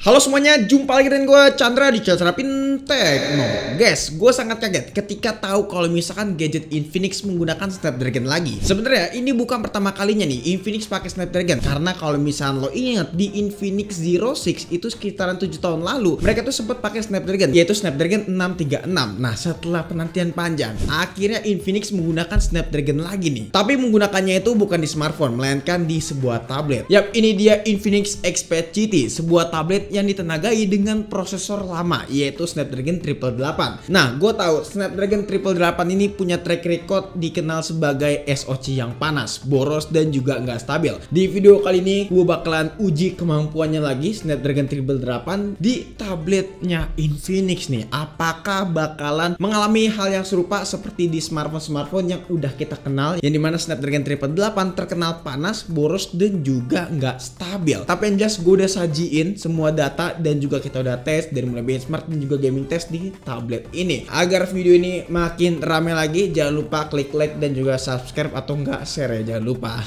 Halo semuanya, jumpa lagi dengan gue Chandra di Chandra Fintech. Guys, gue sangat kaget ketika tahu kalau misalkan gadget Infinix menggunakan Snapdragon lagi. Sebenarnya ini bukan pertama kalinya nih Infinix pakai Snapdragon, karena kalau misalkan lo ingat di Infinix Zero 6 itu sekitaran 7 tahun lalu mereka tuh sempat pakai Snapdragon, yaitu Snapdragon 636. Nah, setelah penantian panjang, akhirnya Infinix menggunakan Snapdragon lagi nih. Tapi menggunakannya itu bukan di smartphone, melainkan di sebuah tablet. Yap, ini dia Infinix Xpad GT, sebuah tablet yang ditenagai dengan prosesor lama, yaitu Snapdragon 888. Nah, gue tahu Snapdragon 888 ini punya track record dikenal sebagai SoC yang panas, boros, dan juga nggak stabil. Di video kali ini gue bakalan uji kemampuannya lagi Snapdragon 888 di tabletnya Infinix nih. Apakah bakalan mengalami hal yang serupa seperti di smartphone yang udah kita kenal, yang dimana Snapdragon 888 terkenal panas, boros, dan juga nggak stabil. Tapi yang jelas gue udah sajiin semua data dan juga kita udah tes dari mulai benchmark dan juga gaming test di tablet ini. Agar video ini makin rame lagi, jangan lupa klik like dan juga subscribe atau enggak share ya, jangan lupa.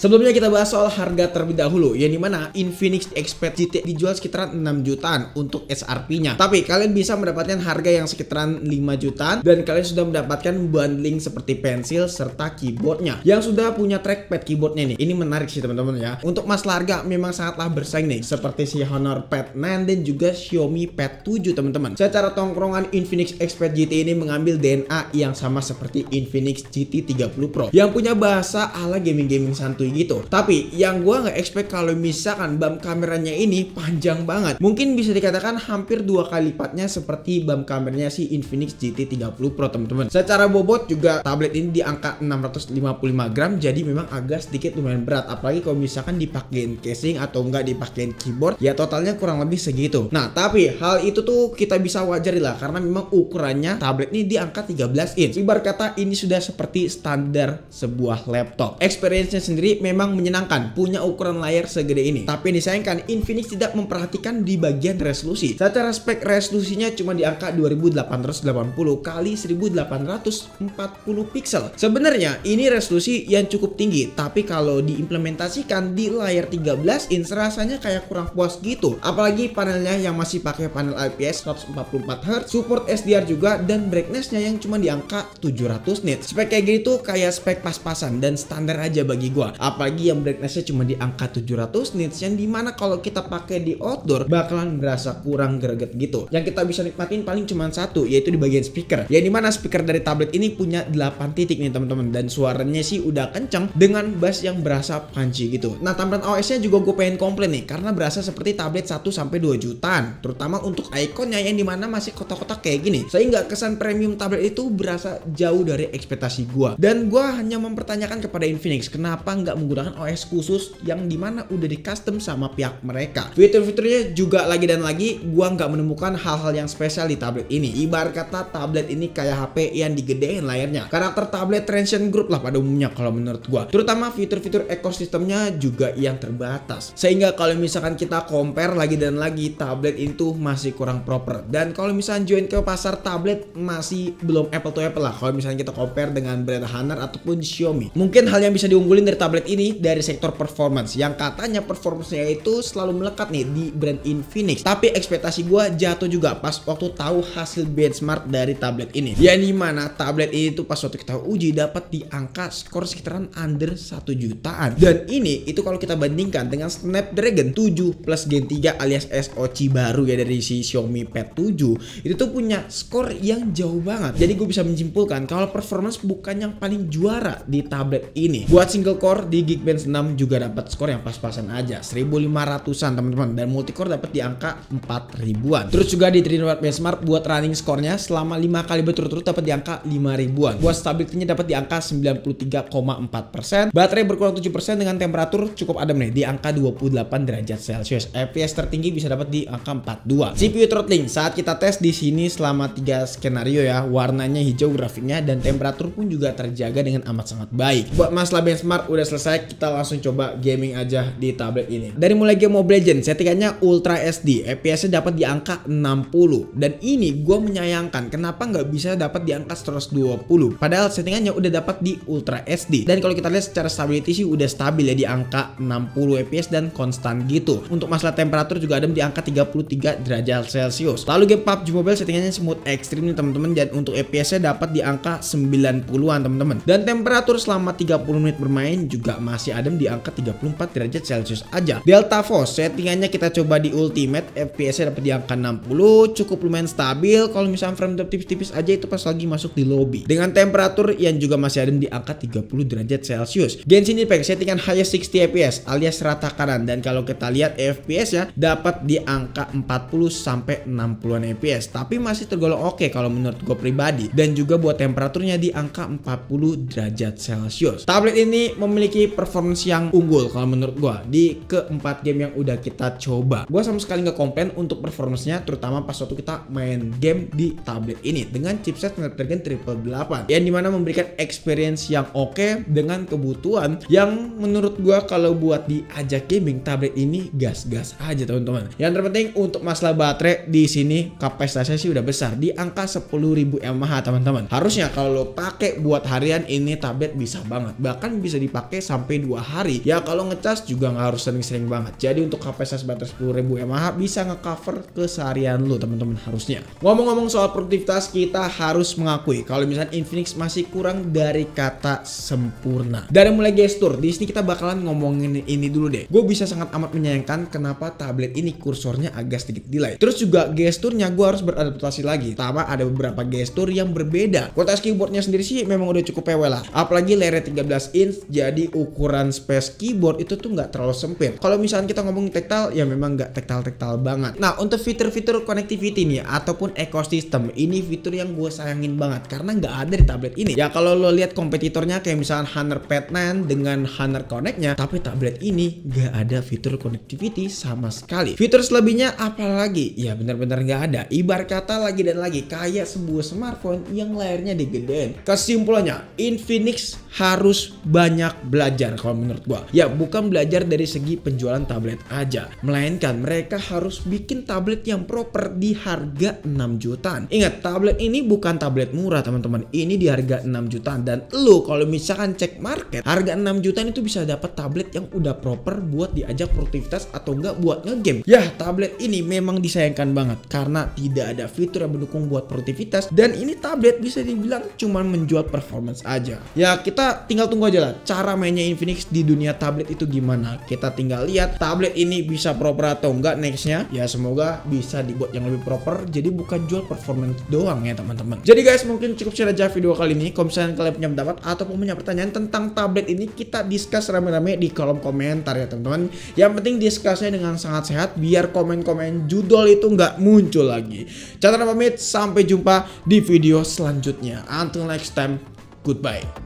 Sebelumnya kita bahas soal harga terlebih dahulu, yang dimana Infinix Xpad GT dijual sekitaran 6 jutaan untuk SRP-nya. Tapi kalian bisa mendapatkan harga yang sekitaran 5 jutaan dan kalian sudah mendapatkan bundling seperti pensil serta keyboardnya yang sudah punya trackpad keyboardnya nih. Ini menarik sih teman-teman ya. Untuk masalah harga memang sangatlah bersaing nih, seperti si Honor Pad 9 dan juga Xiaomi Pad 7 teman-teman. Secara tongkrongan Infinix Xpad GT ini mengambil DNA yang sama seperti Infinix GT 30 Pro yang punya bahasa ala gaming-gaming santuy gitu. Tapi yang gua nggak expect kalau misalkan BAM kameranya ini panjang banget. Mungkin bisa dikatakan hampir 2 kali lipatnya seperti BAM kameranya si Infinix GT 30 Pro teman-teman. Secara bobot juga tablet ini di angka 655 gram, jadi memang agak sedikit lumayan berat, apalagi kalau misalkan dipakein casing atau enggak dipakein keyboard, ya totalnya kurang lebih segitu. Nah, tapi hal itu tuh kita bisa wajari lah, karena memang ukurannya tablet ini di angka 13 inch. Ibarat kata ini sudah seperti standar sebuah laptop. Experience-nya sendiri memang menyenangkan, punya ukuran layar segede ini. Tapi disayangkan Infinix tidak memperhatikan di bagian resolusi. Secara spek resolusinya cuma di angka 2880 kali 1840 pixel. Sebenarnya ini resolusi yang cukup tinggi, tapi kalau diimplementasikan di layar 13 inch rasanya kayak kurang puas gitu. Apalagi panelnya yang masih pakai panel IPS 144 Hz, support SDR juga, dan brightness-nya yang cuma di angka 700 nits. Spek kayak gitu kayak spek pas-pasan dan standar aja bagi gua. Apalagi yang brightness-nya cuma di angka 700 nits, yang dimana kalau kita pakai di outdoor bakalan berasa kurang greget gitu. Yang kita bisa nikmatin paling cuma satu, yaitu di bagian speaker. Yang dimana speaker dari tablet ini punya 8 titik nih teman-teman, dan suaranya sih udah kenceng dengan bass yang berasa punchy gitu. Nah, tampilan OS-nya juga gue pengen komplain nih, karena berasa seperti tablet 1-2 jutaan, terutama untuk ikonnya yang dimana masih kotak-kotak kayak gini, sehingga kesan premium tablet itu berasa jauh dari ekspektasi gua. Dan gua hanya mempertanyakan kepada Infinix kenapa nggak menggunakan OS khusus yang dimana udah di custom sama pihak mereka. Fitur-fiturnya juga lagi dan lagi gua nggak menemukan hal-hal yang spesial di tablet ini. Ibarat kata tablet ini kayak HP yang digedein layarnya. Karakter tablet Transsion Group lah pada umumnya kalau menurut gua. Terutama fitur-fitur ekosistemnya juga yang terbatas, sehingga kalau misalkan kita compare lagi dan lagi, tablet itu masih kurang proper. Dan kalau misalnya join ke pasar tablet masih belum apple to apple lah kalau misalnya kita compare dengan brand Honor ataupun Xiaomi. Mungkin hal yang bisa diunggulin dari tablet ini dari sektor performance, yang katanya performance-nya itu selalu melekat nih di brand Infinix. Tapi ekspektasi gua jatuh juga pas waktu tahu hasil benchmark dari tablet ini, yang dimana tablet ini tuh pas waktu kita uji dapat di angka skor sekitaran under 1 jutaan. Dan ini itu kalau kita bandingkan dengan Snapdragon 7 plus Gen 3 alias SoC baru ya dari si Xiaomi Pad 7, itu tuh punya skor yang jauh banget. Jadi gue bisa menyimpulkan kalau performance bukan yang paling juara di tablet ini. Buat single core di Geekbench 6 juga dapat skor yang pas-pasan aja, 1500-an teman-teman, dan multicore dapat di angka 4000-an. Terus juga di Trinowatt benchmark buat running skornya selama 5 kali berturut-turut dapat di angka 5000-an. Buat stability-nya dapat di angka 93,4%. Baterai berkurang 7% dengan temperatur cukup adem nih di angka 28 derajat Celcius. FPS tertinggi bisa dapat di angka 42. CPU throttling saat kita tes di sini selama 3 skenario ya, warnanya hijau grafiknya, dan temperatur pun juga terjaga dengan amat sangat baik. Buat masalah benchmark udah selesai, kita langsung coba gaming aja di tablet ini. Dari mulai game Mobile Legends settingannya Ultra SD, FPS-nya dapat di angka 60, dan ini gue menyayangkan kenapa nggak bisa dapat di angka 120, padahal settingannya udah dapat di Ultra SD. Dan kalau kita lihat secara stability sih udah stabil ya di angka 60 fps dan konstan gitu. Untuk masalah temperatur temperatur juga ada di angka 33 derajat Celcius. Lalu game PUBG Mobile settingannya smooth ekstrim nih teman-teman, dan untuk FPS-nya dapat di angka 90-an teman-teman. Dan temperatur selama 30 menit bermain juga masih adem di angka 34 derajat Celcius aja. Delta Force settingannya kita coba di Ultimate, FPS-nya dapat di angka 60, cukup lumayan stabil. Kalau misalnya frame drop tipis-tipis aja itu pas lagi masuk di lobby. Dengan temperatur yang juga masih adem di angka 30 derajat Celcius. Genshin Impact settingan highest 60 FPS alias rata kanan, dan kalau kita lihat FPS-nya dapat di angka 40 sampai 60-an FPS, tapi masih tergolong oke kalau menurut gue pribadi, dan juga buat temperaturnya di angka 40 derajat Celcius. Tablet ini memiliki performance yang unggul kalau menurut gue di keempat game yang udah kita coba. Gue sama sekali nggak komplain untuk performance-nya, terutama pas waktu kita main game di tablet ini dengan chipset Snapdragon 888 yang dimana memberikan experience yang oke dengan kebutuhan yang menurut gue kalau buat diajak gaming tablet ini gas-gas aja teman-teman. Yang terpenting untuk masalah baterai di sini kapasitasnya sih udah besar di angka 10.000 mAh teman-teman. Harusnya kalau lo pakai buat harian ini tablet bisa banget, bahkan bisa dipakai sampai 2 hari. Ya kalau ngecas juga nggak harus sering-sering banget. Jadi untuk kapasitas baterai 10.000 mAh bisa ngecover keseharian lo teman-teman harusnya. Ngomong-ngomong soal produktivitas, kita harus mengakui kalau misalnya Infinix masih kurang dari kata sempurna. Dari mulai gestur, di sini kita bakalan ngomongin ini dulu deh. Gue bisa sangat amat menyayangkan kenapa tablet ini kursornya agak sedikit delay. Terus juga gesturnya gue harus beradaptasi lagi. Pertama ada beberapa gestur yang berbeda. Kualitas keyboardnya sendiri sih memang udah cukup PW lah. Apalagi layarnya 13 inch, jadi ukuran space keyboard itu tuh nggak terlalu sempit. Kalau misalnya kita ngomongin tactile, ya memang nggak tactile banget. Nah untuk fitur-fitur connectivity nih ataupun ekosistem, ini fitur yang gue sayangin banget karena nggak ada di tablet ini. Ya kalau lo lihat kompetitornya kayak misalnya Honor Pad 9 dengan Honor Connect-nya, tapi tablet ini nggak ada fitur connectivity sama sekali. Fitur selebihnya apalagi? Ya benar-benar nggak ada. Ibarat kata lagi dan lagi kayak sebuah smartphone yang layarnya digedein. Kesimpulannya, Infinix harus banyak belajar kalau menurut gua. Ya bukan belajar dari segi penjualan tablet aja, melainkan mereka harus bikin tablet yang proper di harga 6 jutaan. Ingat, tablet ini bukan tablet murah teman-teman. Ini di harga 6 jutaan, dan lo kalau misalkan cek market harga 6 jutaan itu bisa dapat tablet yang udah proper buat diajak produktivitas atau enggak buat ngegame. Ya tablet ini memang disayangkan banget karena tidak ada fitur yang mendukung buat produktivitas, dan ini tablet bisa dibilang cuman menjual performance aja. Ya kita tinggal tunggu aja lah cara mainnya Infinix di dunia tablet itu gimana. Kita tinggal lihat tablet ini bisa proper atau enggak nextnya. Ya semoga bisa dibuat yang lebih proper, jadi bukan jual performance doang ya teman-teman. Jadi guys, mungkin cukup share aja video kali ini. Kalau misalnya kalian punya pendapat ataupun punya pertanyaan tentang tablet ini, kita discuss rame-rame di kolom komentar ya teman-teman. Yang penting discussnya dengan sangat sehat biar komen-komen judul itu nggak muncul lagi. Catatan pamit, sampai jumpa di video selanjutnya. Until next time, goodbye.